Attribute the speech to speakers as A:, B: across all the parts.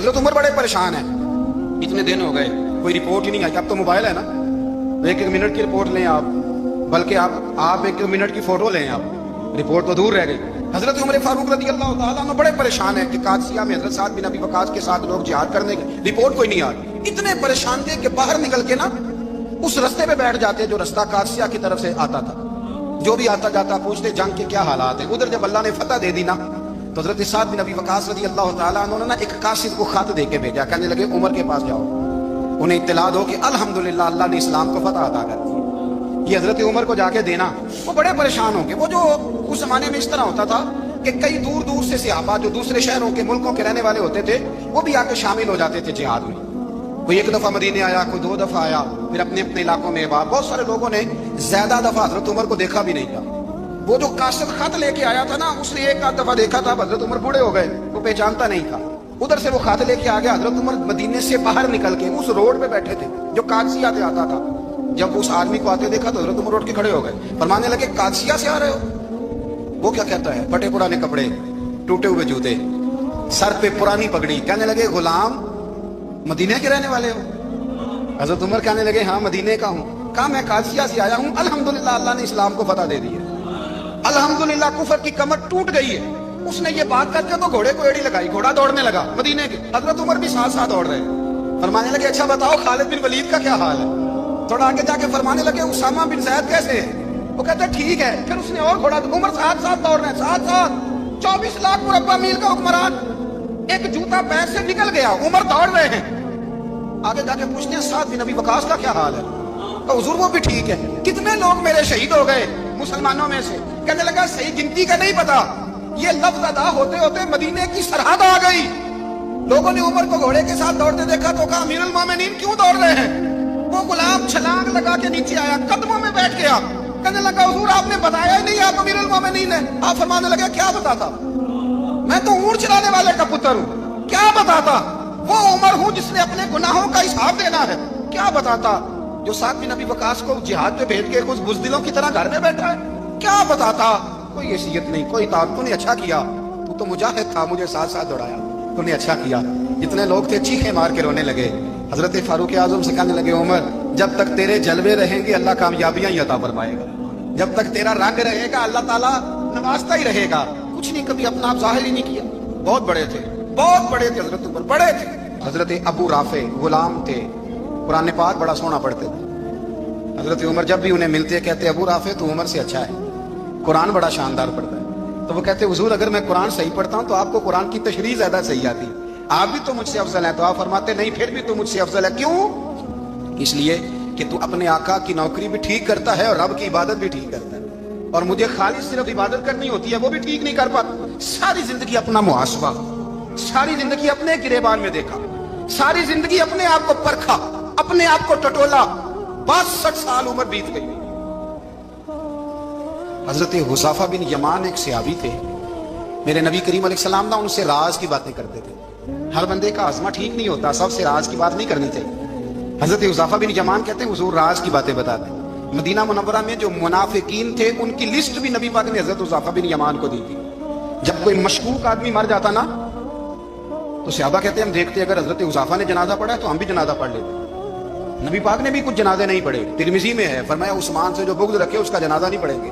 A: حضرت عمر بڑے پریشان ہیں، اتنے دن ہو گئے کوئی رپورٹ ہی نہیں آئی. اب تو موبائل ہے نا، ایک ایک منٹ کی رپورٹ لیں آپ، بلکہ آپ ایک منٹ کی فوٹو لیں آپ، رپورٹ تو دور رہ گئی. حضرت عمر فاروق رضی اللہ تعالیٰ عنہ بڑے پریشان ہیں کہ قادسیہ میں حضرت سعد بن ابی وقاص کے ساتھ لوگ جہاد کرنے گئے، رپورٹ کوئی نہیں آ رہی. اتنے پریشان تھے کہ باہر نکل کے نا اس رستے پہ بیٹھ جاتے جو رستہ قادسیہ کی طرف سے آتا تھا. جو بھی آتا جاتا پوچھتے جنگ کے کیا حالات ہیں. ادھر جب اللہ نے فتح دے دی نا تو حضرت سعد بن ابی وقاص رضی اللہ تعالیٰ عنہ نے نا ایک قاصد کو خط دے کے بھیجا. کہنے لگے عمر کے پاس جاؤ، انہیں اطلاع دو کہ الحمدللہ اللہ نے اسلام کو فتح عطا کر دی. یہ حضرت عمر کو جا کے دینا. وہ بڑے پریشان ہو گئے. وہ جو اس زمانے میں اس طرح ہوتا تھا کہ کئی دور دور سے صحابہ جو دوسرے شہروں کے ملکوں کے رہنے والے ہوتے تھے وہ بھی آ کے شامل ہو جاتے تھے جہاد میں. کوئی ایک دفعہ مدینے آیا، کوئی 2 دفعہ آیا، پھر اپنے اپنے علاقوں میں. بہت سارے لوگوں نے زیادہ دفعہ حضرت عمر کو دیکھا بھی نہیں تھا. وہ جو قاصد خط لے کے آیا تھا نا اس نے ایک آدھ دفعہ دیکھا تھا. حضرت عمر بوڑھے ہو گئے، وہ پہچانتا نہیں تھا. ادھر سے وہ خط لے کے آ گیا. حضرت عمر مدینے سے باہر نکل کے اس روڈ پہ بیٹھے تھے جو قادسیہ سے آتا تھا. جب اس آدمی کو آتے دیکھا تو حضرت عمر اٹھ کے کھڑے ہو گئے، فرمانے لگے قادسیہ سے آ رہے ہو؟ وہ کیا کہتا ہے؟ پھٹے پرانے کپڑے، ٹوٹے ہوئے جوتے، سر پہ پرانی پگڑی. کہنے لگے غلام مدینے کے رہنے والے ہو؟ حضرت عمر کہنے لگے ہاں مدینے کا ہوں. کہا میں قادسیہ سے آیا ہوں، الحمدللہ اللہ نے اسلام کو فتح دے دی ہے، الحمدللہ کفر کی کمر ٹوٹ گئی ہے. اس نے یہ بات کر کے تو گھوڑے کو ایڑی لگائی، گھوڑا دوڑنے لگا مدینے کے. حضرت عمر بھی ساتھ ساتھ دوڑ رہے. فرمانے لگے اچھا بتاؤ خالد بن ولید کا کیا حال ہے؟ تھوڑا آگے جا کے فرمانے لگے اسامہ بن زید کیسے ہے؟ وہ کہتے ہیں ٹھیک ہے. پھر اس نے اور گھوڑا. عمر ساتھ ساتھ دوڑ رہے ہیں، ساتھ ساتھ. 24 لاکھ مربع میل کا حکمران، ایک جوتا پیر سے نکل گیا، عمر دوڑ رہے ہیں. آگے جا کے پوچھتے ہیں سعد بن ابی وقاص کا کیا حال ہے؟ تو حضور وہ بھی ٹھیک ہے. کتنے لوگ میرے شہید ہو گئے مسلمانوں میں سے؟ کہنے لگا صحیح گنتی کا نہیں پتا. یہ لفظ ادا ہوتے ہوتے مدینے کی سرحد آ گئی. لوگوں نے عمر کو گھوڑے کے ساتھ دوڑتے دیکھا تو کہا امیر المومنین کیوں دوڑ رہے ہیں؟ وہ غلام چھلانگ لگا کے نیچے آیا، قدموں میں بیٹھ گیا. کہنے لگا حضور آپ نے بتایا ہی نہیں آپ امیر المومنین ہیں. آپ فرمانے لگے کیا بتاتا؟ میں تو اونٹ چلانے والے کا پتر ہوں، کیا بتاتا؟ وہ عمر ہوں جس نے اپنے گناہوں کا حساب دینا ہے، کیا بتاتا؟ جو سعد بن ابی وقاص کو جہاد پہ بھیج کے کچھ بزدلوں کی طرح گھر میں بیٹھا ہے، کیا بتاتا؟ کوئی حیثیت نہیں، کوئی تعلق. تو نے اچھا کیا، تو مجاہد تھا، مجھے ساتھ ساتھ دوڑایا، تو نے اچھا کیا. جتنے لوگ تھے چیخیں مار کے رونے لگے. حضرت فاروق اعظم سے کہنے لگے عمر جب تک تیرے جلوے رہیں گے اللہ کامیابیاں ہی عطا فرمائے گا، جب تک تیرا رنگ رہے گا اللہ تعالیٰ نوازتا ہی رہے گا. کچھ نہیں کبھی اپنا آپ ظاہر ہی نہیں کیا. بہت بڑے تھے، بہت بڑے تھے حضرت عمر، بڑے تھے. حضرت ابو رافع غلام تھے، قرآن پاک بڑا سونا پڑھتے تھے. حضرت عمر جب بھی انہیں ملتے کہتے ابو رافع تو عمر سے اچھا ہے، قرآن بڑا شاندار پڑھتا ہے. تو وہ کہتے حضور اگر میں قرآن صحیح پڑھتا ہوں تو آپ کو قرآن کی تشریح زیادہ صحیح آتی، آپ بھی تو مجھ سے افضل ہیں. تو آپ فرماتے نہیں پھر بھی تو مجھ سے افضل ہے. کیوں؟ اس لیے کہ تو اپنے آقا کی نوکری بھی ٹھیک کرتا ہے اور رب کی عبادت بھی ٹھیک کرتا ہے، اور مجھے خالص صرف عبادت کرنی ہوتی ہے وہ بھی ٹھیک نہیں کر پاتا. ساری زندگی اپنا محاسبہ، ساری زندگی اپنے گریبان میں دیکھا، ساری زندگی اپنے آپ کو پرکھا، اپنے آپ کو ٹٹولا. 62 سال عمر بیت گئی. حضرت حذیفہ بن یمان ایک صحابی تھے، میرے نبی کریم علیہ السلام نا ان سے راز کی باتیں کرتے تھے. ہر بندے کا ہاضمہ ٹھیک نہیں ہوتا، سب سے راز کی بات نہیں کرنی چاہیے. حضرت حذیفہ بن یمان کہتے ہیں حضور راز کی باتیں بتاتے. مدینہ منورہ میں جو منافقین تھے ان کی لسٹ بھی نبی پاک نے حضرت حذیفہ بن یمان کو دی تھی. جب کوئی مشکوک آدمی مر جاتا نا تو صحابہ کہتے ہیں ہم دیکھتے اگر حضرت حذیفہ نے جنازہ پڑھا ہے تو ہم بھی جنازہ پڑھ لیتے. نبی پاک نے بھی کچھ جنازے نہیں پڑھے. ترمذی میں ہے فرمایا عثمان سے جو بغض رکھے اس کا جنازہ نہیں پڑھیں گے.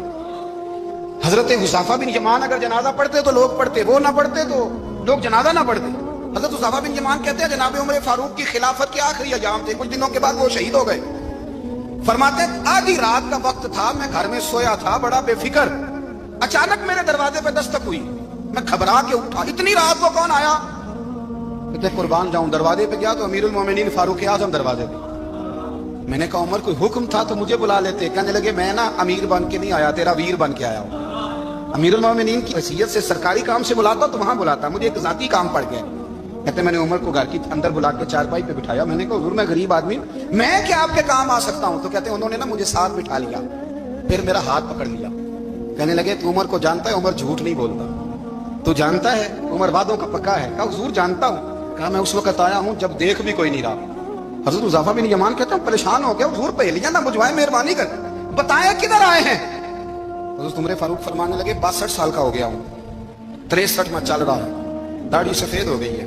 A: حضرت حذیفہ بن یمان اگر جنازہ پڑھتے تو لوگ پڑھتے، وہ نہ پڑھتے تو لوگ جنازہ نہ پڑھتے. حضرت حذیفہ بن یمان کہتے ہیں جناب عمر فاروق کی خلافت کے آخری ایام تھے، کچھ دنوں کے بعد وہ شہید ہو گئے. فرماتے آدھی رات کا وقت تھا، میں گھر میں سویا تھا بڑا بے فکر، اچانک میرے دروازے پہ دستک ہوئی، میں گھبرا کے اٹھا. اتنی رات کو کون آیا؟ کہتے قربان جاؤں. دروازے پہ گیا تو امیر المومنین فاروق اعظم دروازے پہ. میں نے کہا عمر کوئی حکم تھا تو مجھے بلا لیتے. کہنے لگے میں نا امیر بن کے نہیں آیا، تیرا ویر بن کے آیا ہوں. امیر المومنین کی حیثیت سے سرکاری کام سے بلاتا تو وہاں بلاتا، مجھے ایک ذاتی کام پڑ گیا. کہتے میں نے عمر کو گھر کی اندر بلا کے چارپائی پہ بٹھایا. میں نے کہا حضور میں غریب آدمی ہوں، میں کیا آپ کے کام آ سکتا ہوں؟ تو کہتے انہوں نے نا مجھے ساتھ بٹھا لیا، پھر میرا ہاتھ پکڑ لیا. کہنے لگے تو عمر کو جانتا ہے؟ عمر جھوٹ نہیں بولتا. تو جانتا ہے؟ عمر وعدوں کا پکا ہے. کہا حضور جانتا ہوں. کہا میں اس وقت آیا ہوں جب دیکھ بھی کوئی نہیں رہا. حضرت حذیفہ بن یمان کہتے ہیں پریشان ہو گیا، حضور پہلیاں نہ بجھوائے، مہربانی کر بتائیں کدھر آئے ہیں. حضرت عمر فاروق فرمانے لگے 62 سال کا ہو گیا ہوں، 63 میں چل رہا ہے، داڑھی سفید ہو گئی ہے،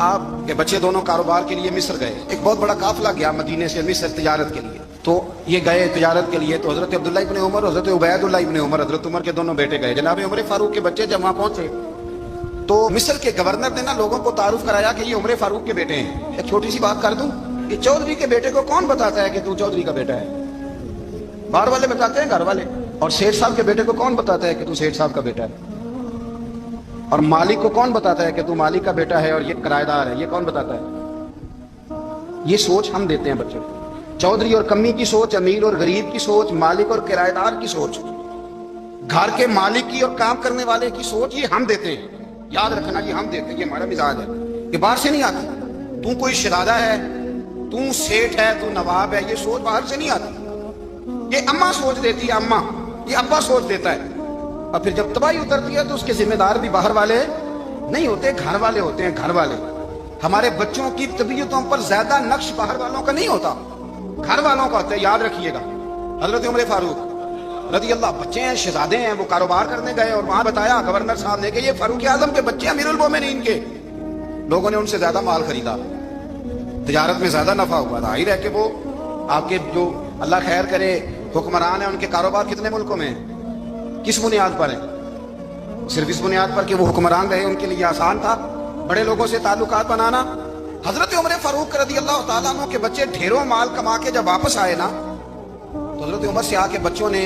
A: آپ کے بچے دونوں کاروبار کے لیے مصر گئے. ایک بہت بڑا قافلہ گیا مدینے سے مصر تجارت کے لیے. تو یہ گئے تجارت کے لیے. تو حضرت عبداللہ ابن عمر، حضرت عبید اللہ ابن عمر، حضرت عمر کے دونوں بیٹے گئے. جناب عمر فاروق کے بچے جب وہاں پہنچے تو مصر کے گورنر نے نا لوگوں کو تعارف کرایا کہ یہ عمر فاروق کے بیٹے ہیں. ایک چھوٹی سی بات کر دوں کہ چودھری کے بیٹے کو کون بتاتا ہے کہ تو چودھری کا بیٹا ہے؟ باہر والے بتاتے ہیں، گھر والے. اور سیٹھ صاحب کے بیٹے کو کون بتاتا ہے کہ تو سیٹھ صاحب کا بیٹا ہے؟ اور مالک کو کون بتاتا ہے کہ تو مالک کا بیٹا ہے اور یہ کرایہ دار ہے؟ یہ کون بتاتا ہے؟ یہ سوچ ہم دیتے ہیں بچوں کو. چودھری اور کمی کی سوچ، امیر اور غریب کی سوچ، مالک اور کرایہ دار کی سوچ، گھر کے مالک کی اور کام کرنے والے کی سوچ، یہ ہم دیتے ہیں. یاد رکھنا یہ ہم دیتے ہیں، یہ ہمارا مزاج ہے. یہ باہر سے نہیں آتی. تو کوئی شہزادہ ہے، تو سیٹھ ہے، تو نواب ہے، یہ سوچ باہر سے نہیں آتی. یہ اماں سوچ دیتی ہے، اماں. یہ ابا سوچ دیتا ہے. اور پھر جب تباہی اترتی ہے تو اس کے ذمہ دار بھی باہر والے نہیں ہوتے، گھر والے ہوتے ہیں. گھر والے. ہمارے بچوں کی طبیعتوں پر زیادہ نقش باہر والوں کا نہیں ہوتا، گھر والوں کا ہوتا ہے. یاد رکھیے گا. حضرت عمر فاروق رضی اللہ، بچے ہیں، شہزادے ہیں، وہ کاروبار کرنے گئے اور وہاں بتایا گورنر صاحب نے کہ یہ فاروق اعظم کے بچے امیر المومنین کے. لوگوں نے ان سے زیادہ مال خریدا، تجارت میں زیادہ نفع ہوا. ظاہر ہے کہ وہ آپ کے جو اللہ خیر کرے حکمران ہیں، ان کے کاروبار کتنے ملکوں میں ہیں؟ کس بنیاد پر ہے؟ صرف اس بنیاد پر کہ وہ حکمران رہے، ان کے لیے آسان تھا بڑے لوگوں سے تعلقات بنانا. حضرت عمر فاروق رضی اللہ تعالیٰ عنہ کے بچے ڈھیروں مال کما کے جب واپس آئے نا، تو حضرت عمر سے آ کے بچوں نے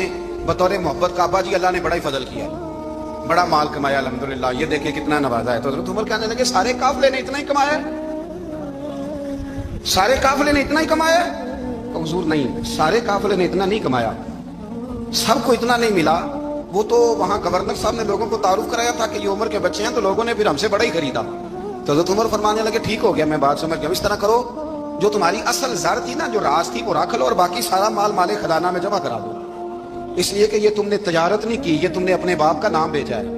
A: بطور محبت کا ابا جی اللہ نے بڑا ہی فضل کیا، بڑا مال کمایا الحمدللہ، یہ دیکھیں کتنا نوازا ہے. تو حضرت عمر کہنے لگے سارے قافلے نے اتنا ہی کمایا؟ سارے قافلے نے اتنا ہی کمایا؟ تو حضور نہیں، سارے قافلے نے اتنا نہیں کمایا، سب کو اتنا نہیں ملا. وہ تو وہاں گورنر صاحب نے لوگوں کو تعارف کرایا تھا کہ یہ عمر کے بچے ہیں، تو لوگوں نے پھر ہم سے بڑا ہی خریدا. تو حضرت عمر فرمانے لگے ٹھیک ہو گیا، میں بات سمجھ گیا. اس طرح کرو، جو تمہاری اصل زر تھی نا، جو راز تھی، وہ رکھ لو اور باقی سارا مال مال خزانہ میں جمع کرا دو. اس لیے کہ یہ تم نے تجارت نہیں کی، یہ تم نے اپنے باپ کا نام بیچا ہے،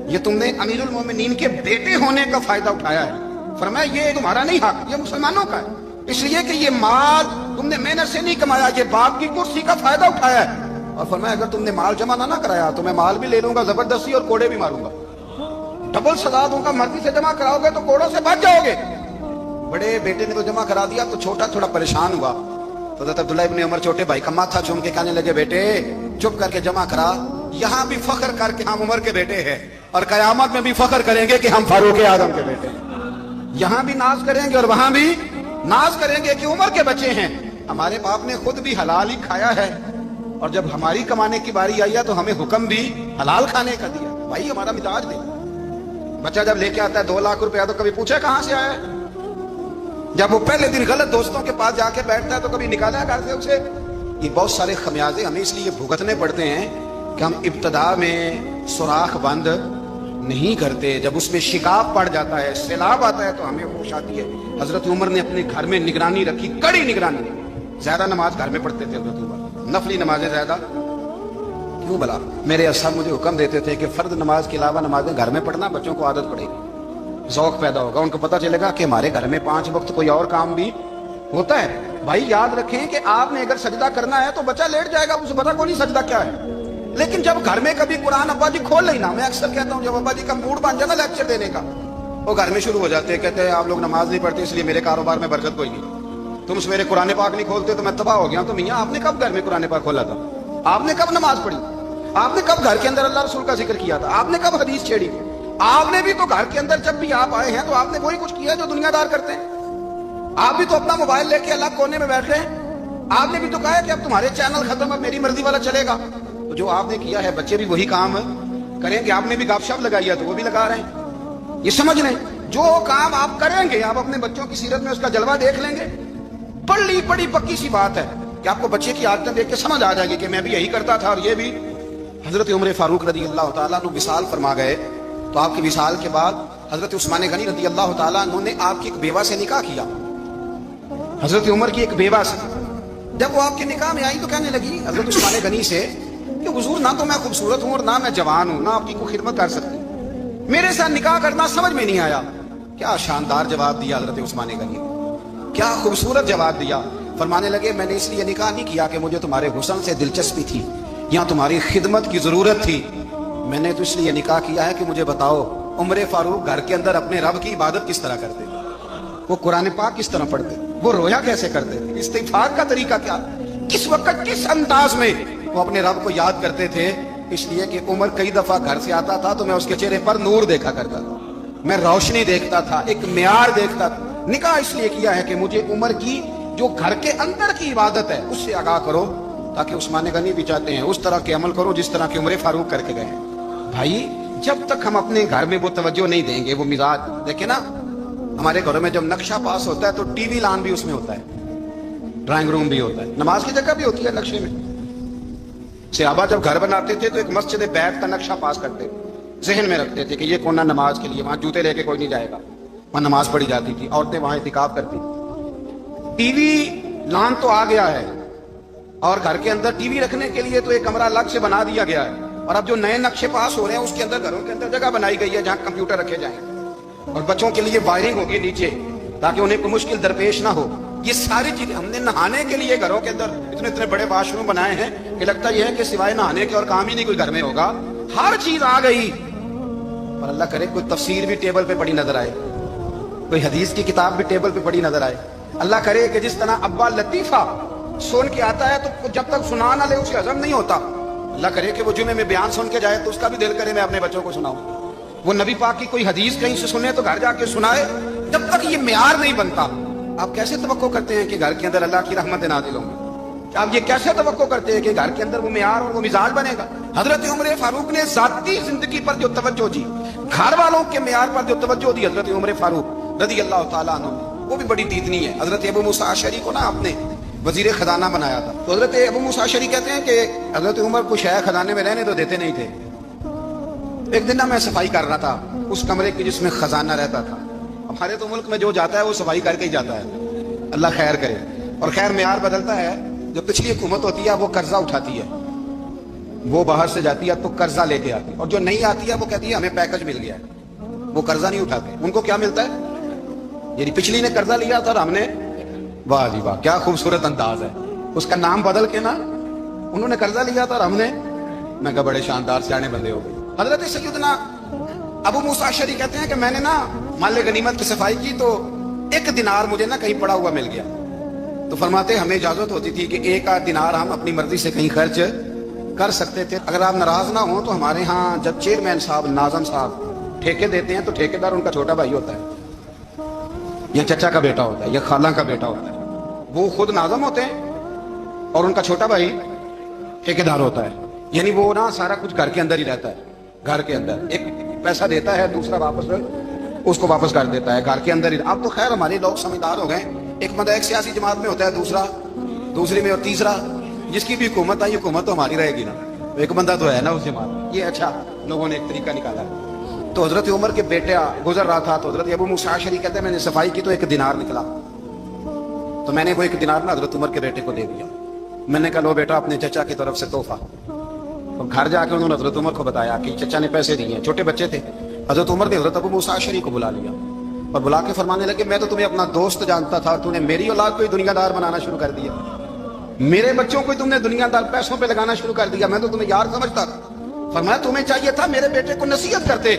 A: یہ تم نے امیر المومنین کے بیٹے ہونے کا فائدہ اٹھایا ہے. فرمایا یہ تمہارا نہیں حق، یہ مسلمانوں کا ہے. اس لیے کہ یہ مال تم نے محنت سے نہیں کمایا، یہ باپ کی کرسی کا فائدہ اٹھایا ہے. اور فرمایا اگر تم نے مال جمع نہ کرایا تو میں مال بھی لے لوں گا زبردستی اور کوڑے بھی ماروں گا، ڈبل سزا دوں گا. مرضی سے جمع کراؤ گے تو کوڑوں سے بچ جاؤ گے. بڑے بیٹے نے تو جمع کرا دیا تو چھوٹا تھوڑا پریشان ہوا. تو حضرت عبداللہ ابن عمر چھوٹے بھائی کا ماتھا چوم کے کہنے لگے بیٹے چپ کر کے جمع کرا، یہاں بھی فخر کر کے ہم عمر کے بیٹے ہیں اور قیامت میں بھی فخر کریں گے کہ ہم فاروق اعظم کے بیٹے ہیں. یہاں بھی ناز کریں گے اور وہاں بھی ناز کریں گے کہ عمر کے بچے ہیں. ہمارے باپ نے خود بھی حلال ہی کھایا ہے اور جب ہماری کمانے کی باری آئی ہے تو ہمیں حکم بھی حلال کھانے کا دیا. بھائی ہمارا مزاج دے. بچہ جب لے کے آتا ہے 2 لاکھ روپیہ تو کبھی پوچھے کہاں سے آیا ہے؟ جب وہ پہلے دن غلط دوستوں کے پاس جا کے بیٹھتا ہے تو کبھی نکالا ہے گھر سے اسے؟ یہ بہت سارے خمیازے ہمیں اس لیے بھگتنے پڑتے ہیں کہ ہم ابتدا میں سوراخ بند نہیں کرتے. جب اس میں شکاف پڑ جاتا ہے، سیلاب آتا ہے تو ہمیں ہوش آتی ہے. حضرت عمر نے اپنے گھر میں نگرانی رکھی، کڑی نگرانی. زیادہ نماز گھر میں پڑھتے تھے حضرت عمر، نفلی نمازیں زیادہ. کیوں بلا؟ میرے اساتذہ مجھے حکم دیتے تھے کہ فرض نماز کے علاوہ نمازیں گھر میں پڑھنا، بچوں کو عادت پڑے گی، ذوق پیدا ہوگا، ان کو پتہ چلے گا کہ ہمارے گھر میں 5 وقت کوئی اور کام بھی ہوتا ہے. بھائی یاد رکھیں کہ آپ نے اگر سجدہ کرنا ہے تو بچہ لیٹ جائے گا، اسے پتہ کو نہیں سجدہ کیا ہے. لیکن جب گھر میں کبھی قرآن ابا جی کھول لینا، میں اکثر کہتا ہوں جب ابا جی کا موڈ بن جائے نا لیکچر دینے کا، وہ گھر میں شروع ہو جاتے ہیں، کہتے ہیں آپ لوگ نماز نہیں پڑھتے اس لیے میرے کاروبار میں برکت کوئی نہیں، تم سویرے قرآن پاک نہیں کھولتے تو میں تباہ ہو گیا. تو میاں آپ نے کب گھر میں قرآن پاک کھولا تھا؟ آپ نے کب نماز پڑھی؟ آپ نے کب گھر کے اندر اللہ رسول کا ذکر کیا تھا؟ آپ نے کب حدیث چھیڑی؟ آپ نے بھی تو گھر کے اندر جب بھی آپ آئے ہیں تو آپ نے وہی کچھ کیا جو دنیا دار کرتے ہیں. آپ بھی تو اپنا موبائل لے کے الگ کونے میں بیٹھ رہے ہیں. آپ نے بھی تو کہا ہے کہ اب تمہارے چینل ختم، اب میری مرضی والا چلے گا. تو جو آپ نے کیا ہے بچے بھی وہی کام کریں گے. آپ نے بھی گپ شپ لگائی ہے تو وہ بھی لگا رہے ہیں. یہ سمجھ لیں جو کام آپ کریں گے آپ اپنے بچوں کی سیرت میں اس کا جلوہ دیکھ لیں گے. بڑی پکی سی بات ہے کہ آپ کو بچے کی عادتیں دیکھ کے سمجھ آ جائے گی کہ میں بھی یہی کرتا تھا اور یہ بھی. حضرت عمر فاروق رضی اللہ تعالیٰ عنہ وصال فرما گئے تو آپ کی وصال کے بعد حضرت عثمان غنی رضی اللہ تعالیٰ عنہ نے آپ کی ایک بیوہ سے نکاح کیا. حضرت عمر کی ایک بیوہ سے جب وہ آپ کے نکاح میں آئی تو کہنے لگی حضرت عثمان غنی سے کہ حضور نہ تو میں خوبصورت ہوں اور نہ میں جوان ہوں، نہ آپ کی کوئی خدمت کر سکتی، میرے ساتھ نکاح کرنا سمجھ میں نہیں آیا. کیا شاندار جواب دیا حضرت عثمان غنی، کیا خوبصورت جواب دیا. فرمانے لگے میں نے اس لیے نکاح نہیں کیا کہ مجھے تمہارے حسن سے دلچسپی تھی یا تمہاری خدمت کی ضرورت تھی، میں نے تو اس لیے نکاح کیا ہے کہ مجھے بتاؤ عمر فاروق گھر کے اندر اپنے رب کی عبادت کس طرح کرتے. وہ قرآن پاک کس طرح پڑھتے, وہ رویا کیسے کرتے, استغفار کا طریقہ کیا, کس وقت کس انداز میں وہ اپنے رب کو یاد کرتے تھے. اس لیے کہ عمر کئی دفعہ گھر سے آتا تھا تو میں اس کے چہرے پر نور دیکھا کرتا تھا, میں روشنی دیکھتا تھا, ایک معیار دیکھتا تھا. نکاح اس لیے کیا ہے کہ مجھے عمر کی جو گھر کے اندر کی عبادت ہے اس سے آگاہ کرو, تاکہ عثمان غنی بھی چاہتے ہیں اس طرح کے عمل کرو جس طرح کہ عمر فاروق کر کے گئے ہیں. بھائی جب تک ہم اپنے گھر میں وہ توجہ نہیں دیں گے, وہ مزاج دیکھیں نا, ہمارے گھروں میں جب نقشہ پاس ہوتا ہے تو ٹی وی لان بھی اس میں ہوتا ہے, ڈرائنگ روم بھی ہوتا ہے, نماز کی جگہ بھی ہوتی ہے نقشے میں. صحابہ جب گھر بناتے تھے تو ایک مسجد بیت کا نقشہ پاس کرتے, ذہن میں رکھتے تھے کہ یہ کونا نماز کے لیے, وہاں جوتے لے کے کوئی نہیں جائے گا, وہاں نماز پڑھی جاتی تھی, عورتیں وہاں اعتکاف کرتی. ٹی وی لان تو آ گیا ہے, اور گھر کے اندر ٹی وی رکھنے کے لیے تو ایک کمرہ الگ سے بنا دیا گیا ہے, اور اب جو نئے نقشے پاس ہو رہے ہیں اس کے اندر گھروں کے اندر جگہ بنائی گئی ہے جہاں کمپیوٹر رکھے جائیں, اور بچوں کے لیے وائرنگ ہوگی نیچے تاکہ انہیں کوئی مشکل درپیش نہ ہو. یہ ساری چیزیں ہم نے نہانے کے لیے گھروں کے اندر اتنے اتنے بڑے واش روم بنائے ہیں کہ لگتا یہ ہے کہ سوائے نہانے کے اور کام ہی نہیں کوئی گھر میں ہوگا. ہر چیز آ گئی, اور اللہ کرے کوئی تفسیر بھی ٹیبل پہ پڑی نظر آئے, کوئی حدیث کی کتاب بھی ٹیبل پہ پڑی نظر آئے. اللہ کرے کہ جس طرح ابا لطیفہ سن کے آتا ہے تو جب تک سنا نہ لے اس کا ہضم نہیں ہوتا, اللہ کرے کہ وہ جمعے میں بیان سن کے جائے تو اس کا بھی دل کرے میں اپنے بچوں کو سناؤں. وہ نبی پاک کی کوئی حدیث کہیں سے سنے تو گھر جا کے سنائے. جب تک یہ معیار نہیں بنتا, آپ کیسے توقع کرتے ہیں کہ گھر کے اندر اللہ کی رحمت نازل ہوں گی؟ آپ یہ کیسے توقع کرتے ہیں کہ گھر کے اندر وہ معیار اور وہ مزاج بنے گا؟ حضرت عمر فاروق نے ذاتی زندگی پر جو توجہ دی, گھر والوں کے معیار پر جو توجہ دی حضرت عمر فاروق رضی اللہ تعالیٰ عنہ, وہ بھی بڑی دیدنی ہے. حضرت ابو موسیٰ اشعری کو نا آپ نے وزیر خزانہ بنایا تھا, تو حضرت ابو موسیٰ اشعری کہتے ہیں کہ حضرت عمر کو شیخ خزانے میں رہنے تو دیتے نہیں تھے. ایک دن نا میں صفائی کر رہا تھا اس کمرے کی جس میں خزانہ رہتا تھا. ہمارے تو ملک میں جو جاتا ہے وہ صفائی کر کے ہی جاتا ہے, اللہ خیر کرے. اور خیر معیار بدلتا ہے, جو پچھلی حکومت ہوتی ہے وہ قرضہ اٹھاتی ہے, وہ باہر سے جاتی ہے تو قرضہ لے کے آتی ہے, اور جو نہیں آتی ہے وہ کہتی ہے ہمیں پیکج مل گیا ہے, وہ قرضہ نہیں اٹھاتے. ان کو کیا ملتا ہے؟ یعنی پچھلی نے قرضہ لیا تھا اور ہم نے, واہ جی واہ کیا خوبصورت انداز ہے, اس کا نام بدل کے نا انہوں نے قرضہ لیا تھا اور ہم نے, میں کہا بڑے شاندار سیانے بندے ہو گئے. حضرت سیدنا ابو موسیٰ اشعری کہتے ہیں کہ میں نے نا مال غنیمت کی صفائی کی تو 1 دینار مجھے نا کہیں پڑا ہوا مل گیا. تو فرماتے ہمیں اجازت ہوتی تھی کہ 1 آدھ دینار ہم اپنی مرضی سے کہیں خرچ کر سکتے تھے. اگر آپ ناراض نہ ہوں تو ہمارے ہاں جب چیئرمین صاحب ناظم صاحب ٹھیکے دیتے ہیں تو ٹھیکیدار ان کا چھوٹا بھائی ہوتا ہے, یا چچا کا بیٹا ہوتا ہے, یا خالہ کا بیٹا ہوتا ہے. وہ خود ناظم ہوتے ہیں اور ان کا چھوٹا بھائی ٹھیکیدار ہوتا ہے. یعنی وہ نا سارا کچھ گھر کے اندر ہی رہتا ہے, گھر کے اندر ایک پیسہ دیتا ہے, دوسرا واپس اس کو واپس کر دیتا ہے, گھر کے اندر ہی. اب تو خیر ہمارے لوگ سمجھدار ہو گئے, ایک بندہ ایک سیاسی جماعت میں ہوتا ہے, دوسرا دوسری میں, اور تیسرا جس کی بھی حکومت آئی حکومت تو ہماری رہے گی نا, ایک بندہ تو ہے نا اس جماعت میں. یہ اچھا لوگوں نے ایک طریقہ نکالا ہے. تو حضرت عمر کے بیٹا گزر رہا تھا تو حضرت ابو موسیٰ اشعری کہتے ہیں میں نے صفائی کی تو 1 دینار نکلا, تو میں نے وہ 1 دینار نا حضرت عمر کے بیٹے کو دے دیا. میں نے کہا لو بیٹا اپنے چچا کی طرف سے تحفہ. اور گھر جا کے انہوں نے حضرت عمر کو بتایا کہ چچا نے پیسے دیے ہیں, چھوٹے بچے تھے. حضرت عمر نے حضرت ابو موسیٰ اشعری کو بلا لیا اور بلا کے فرمانے لگے میں تو تمہیں اپنا دوست جانتا تھا, تو نے میری اولاد کو ہی دنیا دار بنانا شروع کر دیا, میرے بچوں کو تم نے دنیا دار پیسوں پہ لگانا شروع کر دیا, میں تو تمہیں یار سمجھتا تھا. فرمایا تمہیں چاہیے تھا میرے بیٹے کو نصیحت کرتے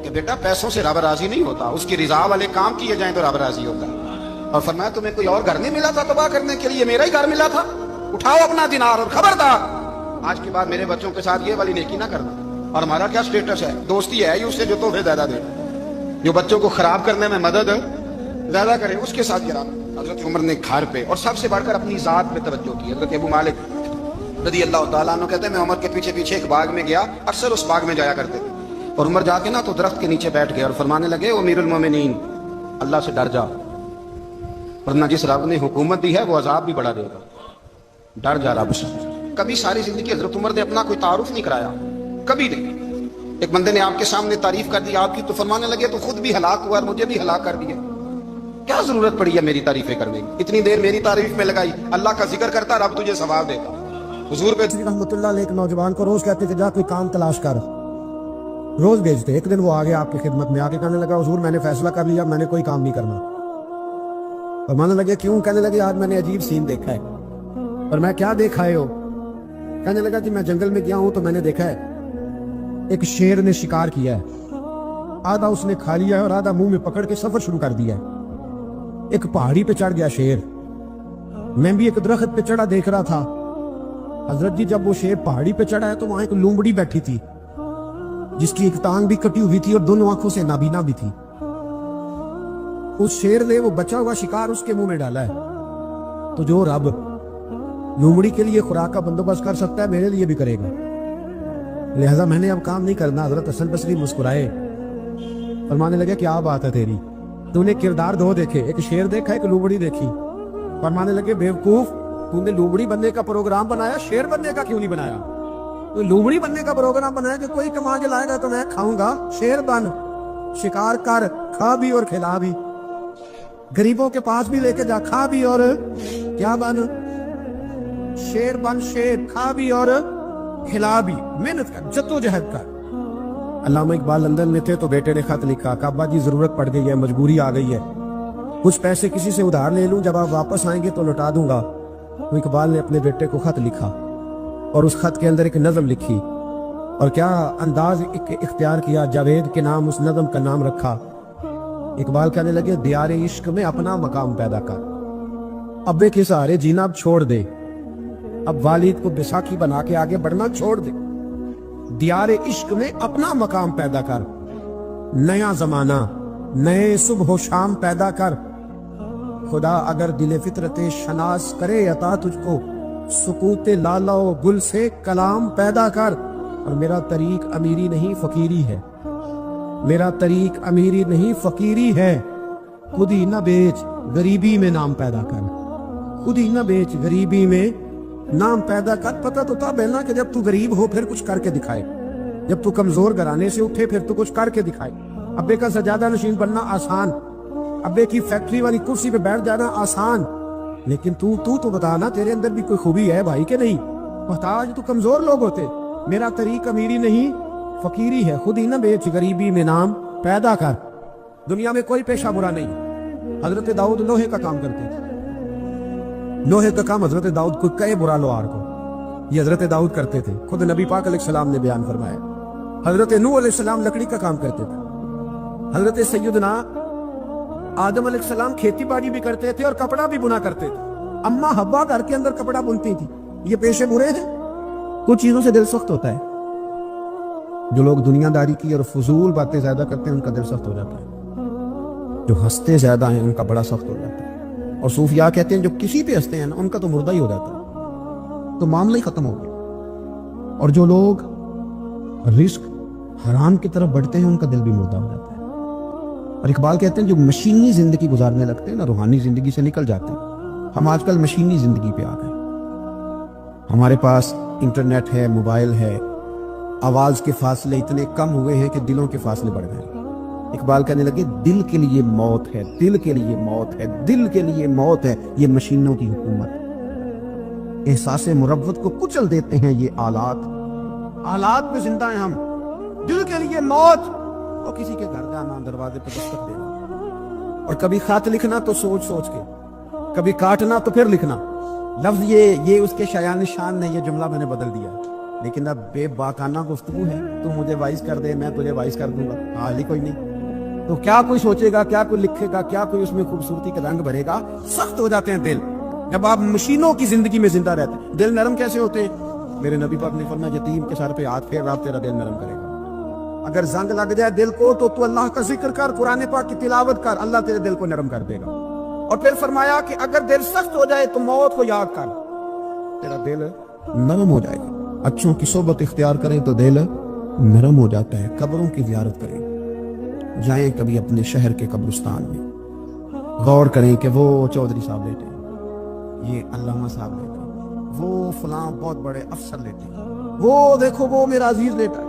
A: کہ بیٹا پیسوں سے رب راضی نہیں ہوتا, اس کی رضا والے کام کیے جائیں تو رب راضی ہوتا ہے. اور فرمایا تمہیں کوئی اور گھر نہیں ملا تھا تباہ کرنے کے لیے, میرا ہی گھر ملا تھا, اٹھاؤ اپنا دینار اور خبردار آج کے بعد میرے بچوں کے ساتھ یہ والی نیکی نہ کرنا. اور ہمارا کیا سٹیٹس ہے, دوستی ہے اس سے جو تحفے زیادہ دے, جو بچوں کو خراب کرنے میں مدد زیادہ کرے اس کے ساتھ گرا. حضرت عمر نے گھر پہ اور سب سے بڑھ کر اپنی ذات پہ توجہ کی. حضرت ابو مالک رضی اللہ تعالیٰ عنہ کہتے ہیں میں عمر کے پیچھے پیچھے ایک باغ میں گیا, اکثر اس باغ میں جایا کرتے تھے, اور عمر جا کے نا تو درخت کے نیچے بیٹھ گئے اور فرمانے لگے امیر المومنین اللہ سے ڈر جا, ورنہ جس رب نے حکومت دی ہے وہ عذاب بھی بڑھا دے گا, ڈر جا رب سے. کبھی ساری زندگی حضرت عمر نے اپنا کوئی تعارف نہیں کرایا, کبھی نہیں. ایک بندے نے آپ کے سامنے تعریف کر دی آپ کی تو فرمانے لگے تو خود بھی ہلاک ہوا اور مجھے بھی ہلاک کر دیا, کیا ضرورت پڑی ہے میری تعریفیں کرنے کی, اتنی دیر میری تعریف میں لگائی, اللہ کا ذکر کرتا رب تجھے ثواب دیتا. حضور پہ
B: رحمت اللہ علیہ ایک نوجوان کو روز کہتے کہ جا کوئی کام تلاش کر, روز بھیجتے. ایک دن وہ آگے آپ کی خدمت میں آ کے کہنے لگا حضور میں نے فیصلہ کر لیا, میں نے کوئی کام نہیں کرنا. فرمانے لگے کیوں؟ کہنے لگے آج میں نے عجیب سین دیکھا ہے. اور میں کیا دیکھا ہے ہو؟ کہنے لگا کہ میں جنگل میں گیا ہوں تو میں نے دیکھا ہے ایک شیر نے شکار کیا ہے, آدھا اس نے کھا لیا ہے اور آدھا منہ میں پکڑ کے سفر شروع کر دیا ہے. ایک پہاڑی پہ چڑھ گیا شیر. میں بھی ایک درخت پہ چڑھا دیکھ رہا تھا. حضرت جی جب وہ شیر پہاڑی پہ چڑھا ہے تو وہاں ایک لومڑی بیٹھی تھی جس کی ایک ٹانگ بھی کٹی ہوئی تھی اور دونوں آنکھوں سے نابینا بھی تھی. اس شیر نے وہ بچا ہوا شکار اس کے منہ میں ڈالا ہے. تو جو رب لومڑی کے لیے خوراک کا بندوبست کر سکتا ہے میرے لیے بھی کرے گا. لہذا میں نے اب کام نہیں کرنا. حضرت حسن بصری مسکرائے, فرمانے لگے کیا بات ہے تیری, تو نے کردار دو دیکھے, ایک شیر دیکھا ایک لومڑی دیکھی. فرمانے لگے بیوقوف, تو نے لومڑی بننے کا پروگرام بنایا, شیر بننے کا کیوں نہیں بنایا؟ تو لومڑی بننے کا پروگرام بنایا کہ کوئی کما کے لائے گا تو میں کھاؤں گا. شیر بن, شکار کر, کھا بھی اور کھلا بھی, غریبوں کے پاس بھی لے کے جا, کھا بھی اور کیا بن, شیر بن, شیر کھا بھی اور کھلا بھی, محنت کر, جدوجہد کر. علامہ اقبال لندن میں تھے تو بیٹے نے خط لکھا کہ ابا جی ضرورت پڑ گئی ہے, مجبوری آ گئی ہے, کچھ پیسے کسی سے ادھار لے لوں, جب آپ واپس آئیں گے تو لوٹا دوں گا. تو اقبال نے اپنے بیٹے کو خط لکھا اور اس خط کے اندر ایک نظم لکھی, اور کیا انداز اختیار کیا, جاوید کے نام اس نظم کا نام رکھا. اقبال کہنے لگے دیار عشق میں اپنا مقام پیدا کر, ابے کے سہارے جینا اب چھوڑ دے, اب والد کو بیساکھی بنا کے آگے بڑھنا چھوڑ دے. دیار عشق میں اپنا مقام پیدا کر, نیا زمانہ نئے صبح و شام پیدا کر. خدا اگر دل فطرت شناس کرے عطا تجھ کو, سکوت لالا و گل سے کلام پیدا کر. اور میرا طریق امیری نہیں فقیری ہے, میرا طریق امیری نہیں فقیری ہے, خود ہی نہ بیچ غریبی میں نام پیدا کر, خود ہی نہ بیچ غریبی میں نام پیدا کر. پتہ تو تھا بہنا کہ جب تو غریب ہو پھر کچھ کر کے دکھائے, جب تو کمزور گھرانے سے اٹھے پھر تو کچھ کر کے دکھائے. ابے کا سجادہ نشین بننا آسان, ابے کی فیکٹری والی کرسی پہ بیٹھ جانا آسان, لیکن تو بتا نا تیرے اندر بھی کوئی خوبی ہے بھائی کہ نہیں؟ بتا, آج تو کمزور لوگ ہوتے. میرا طریق امیری نہیں فقیری ہے, خود ہی نہ بیچ غریبی میں نام پیدا کر. دنیا میں کوئی پیشہ برا نہیں. حضرت داؤد لوہے کا کام کرتے تھے, لوہے کا کام حضرت داؤد کو کہے برا لوہار کو, یہ حضرت داؤد کرتے تھے. خود نبی پاک علیہ السلام نے بیان فرمایا. حضرت نوح علیہ السلام لکڑی کا کام کرتے تھے. حضرت سیدنا آدم علیہ السلام کھیتی باڑی بھی کرتے تھے اور کپڑا بھی بنا کرتے تھے. اماں حوا گھر کے اندر کپڑا بنتی تھی. یہ پیشے برے ہیں؟ کچھ چیزوں سے دل سخت ہوتا ہے. جو لوگ دنیا داری کی اور فضول باتیں زیادہ کرتے ہیں ان کا دل سخت ہو جاتا ہے. جو ہنستے زیادہ ہیں ان کا بڑا سخت ہو جاتا ہے. اور صوفیاء کہتے ہیں جو کسی پہ ہنستے ہیں نا ان کا تو مردہ ہی ہو جاتا ہے, تو معاملہ ہی ختم ہو گیا. اور جو لوگ رزق حرام کی طرف بڑھتے ہیں ان کا دل بھی مردہ ہو جاتا ہے. اور اقبال کہتے ہیں جو مشینی زندگی گزارنے لگتے ہیں نا روحانی زندگی سے نکل جاتے ہیں. ہم آج کل مشینی زندگی پہ آ گئے. ہمارے پاس انٹرنیٹ ہے, موبائل ہے, آواز کے فاصلے اتنے کم ہوئے ہیں کہ دلوں کے فاصلے بڑھ گئے. اقبال کہنے لگے دل کے لیے موت ہے, دل کے لیے موت ہے, دل کے لیے موت ہے یہ مشینوں کی حکومت. احساس مروت کو کچل دیتے ہیں یہ آلات. آلات میں زندہ ہیں ہم. دل کے لیے موت, اور کسی کے گھر جانا, دروازے پہ دستک دینا, اور کبھی خط لکھنا تو سوچ سوچ کے, کبھی کاٹنا تو پھر لکھنا. لفظ یہ اس کے شایان شان نے یہ جملہ میں نے بدل دیا. لیکن اب بے باکانہ گفتگو ہے, تو مجھے وائس کر دے میں تجھے وائس کر دوں گا, حال ہی کوئی نہیں. تو کیا کوئی سوچے گا, کیا کوئی لکھے گا, کیا کوئی اس میں خوبصورتی کا رنگ بھرے گا. سخت ہو جاتے ہیں دل جب آپ مشینوں کی زندگی میں زندہ رہتے ہیں. دل نرم کیسے ہوتے ہیں؟ میرے نبی پاک نے فرمایا یتیم کے سر پہ ہاتھ پھیر آپ تیرا دل نرم کرے گا. اگر زنگ لگ جائے دل کو تو اللہ کا ذکر کر, قرآن پاک کی تلاوت کر, اللہ تیرے دل کو نرم کر دے گا. اور پھر فرمایا کہ اگر دل سخت ہو جائے تو موت کو یاد کر, تیرا دل نرم ہو جائے گا. اچھوں کی صحبت اختیار کریں تو دل نرم ہو جاتا ہے. قبروں کی زیارت کریں, جائیں کبھی اپنے شہر کے قبرستان میں, غور کریں کہ وہ چودھری صاحب لیٹے, یہ علامہ صاحب لیٹے, وہ فلاں بہت بڑے افسر لیٹے, وہ دیکھو وہ میرا عزیز لیٹا ہے.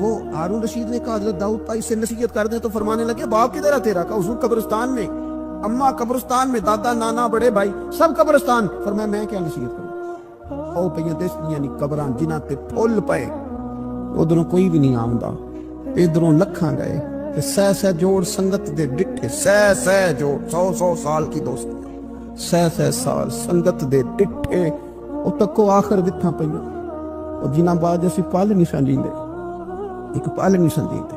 B: وہ ہارون رشید نے کہا حضرت داؤد بھائی سے نصیحت کر دیں, تو فرمانے لگے باپ کدھر ہے تیرا؟ کہا حضور قبرستان میں, اماں قبرستان میں, دادا نانا بڑے بھائی سب قبرستان. فرمایا میں کیا نصیحت کروں؟ او پہ یعنی قبراں جنہ تے پھول پے, ادھروں کوئی بھی نہیں آمدا, ادھروں لکھاں گئے, سہ سہ جوڑ سنگت دے ڈٹھے, سہ جوڑ 100 سال کی دوستیاں, سہ سال سنگت دے ڈٹھے, او تکو آخر وتھاں پئیاں, اور جنہ بعد اسی پل نہیں سمجھیندے, ایک پل نہیں سمجھیندے.